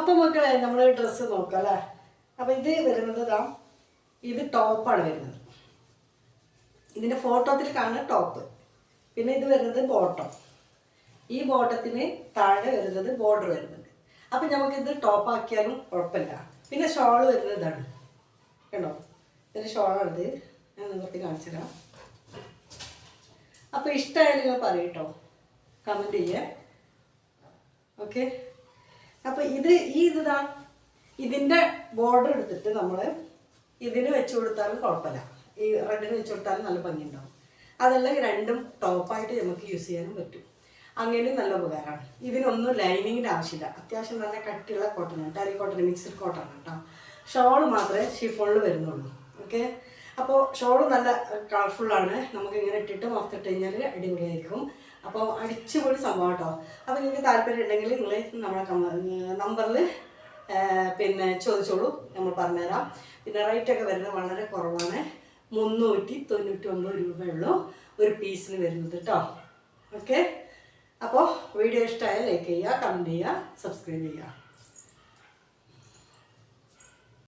അപ്പോൾ മക്കളെ നമ്മൾ ഡ്രസ്സ് നോക്കാം അല്ലേ. അപ്പോൾ ഇത് വരുന്നത് ഇത് ടോപ്പാണ് വരുന്നത്. ഇതിൻ്റെ ഫോട്ടോത്തിൽ കാണുന്ന ടോപ്പ്. പിന്നെ ഇത് വരുന്നത് ബോട്ടം. ഈ ബോട്ടത്തിന് താഴെ വരുന്നത് ബോർഡർ വരുന്നുണ്ട്. അപ്പം നമുക്കിത് ടോപ്പാക്കിയാലും കുഴപ്പമില്ല. പിന്നെ ഷോൾ വരുന്നത് ഇതാണ് കണ്ടോ. ഇതിൻ്റെ ഷോളാണിത്. ഞാൻ നിങ്ങൾക്ക് കാണിച്ചു തരാം. അപ്പോൾ ഇഷ്ടമായാലും നിങ്ങൾ പറയും കേട്ടോ, കമൻറ്റ് ചെയ്യേ. ഓക്കെ. അപ്പോൾ ഇതിൻ്റെ ബോർഡർ എടുത്തിട്ട് നമ്മൾ ഇതിന് വെച്ച് കൊടുത്താലും കുഴപ്പമില്ല. ഈ റെഡിന് വെച്ച് കൊടുത്താലും നല്ല ഭംഗിയുണ്ടാവും. അതെല്ലാം രണ്ടും ടോപ്പായിട്ട് നമുക്ക് യൂസ് ചെയ്യാനും പറ്റും. അങ്ങനെയും നല്ല ഉപകാരമാണ്. ഇതിനൊന്നും ലൈനിങ്ങിൻ്റെ ആവശ്യമില്ല. അത്യാവശ്യം നല്ല കട്ടിയുള്ള കോട്ടനാണ്, ടെറി കോട്ടൺ, മിക്സഡ് കോട്ടൺ കേട്ടോ. ഷോൾ മാത്രമേ ഷിഫോണിൽ വരുന്നുള്ളൂ. ഓക്കെ. അപ്പോൾ ഷോൾ നല്ല കളർഫുള്ളാണ്. നമുക്കിങ്ങനെ ഇട്ടിട്ട് മൊത്തം ഇട്ട് കഴിഞ്ഞാൽ അടിപൊളിയായിരിക്കും. അപ്പോൾ അടിച്ചുപൊളി സംഭവം കേട്ടോ. അപ്പോൾ നിങ്ങൾക്ക് താല്പര്യം ഉണ്ടെങ്കിൽ നിങ്ങൾ നമ്മളെ നമ്പറിൽ പിന്നെ ചോദിച്ചോളൂ, നമ്മൾ പറഞ്ഞുതരാം. പിന്നെ റേറ്റൊക്കെ വരുന്നത് വളരെ കുറവാണ്. 399 രൂപയുള്ളൂ ഒരു പീസിന് വരുന്നത് കേട്ടോ. ഓക്കെ. അപ്പോൾ വീഡിയോ ഇഷ്ടമായാൽ ലൈക്ക് ചെയ്യുക, കമൻറ്റ് ചെയ്യുക, സബ്സ്ക്രൈബ് ചെയ്യുക.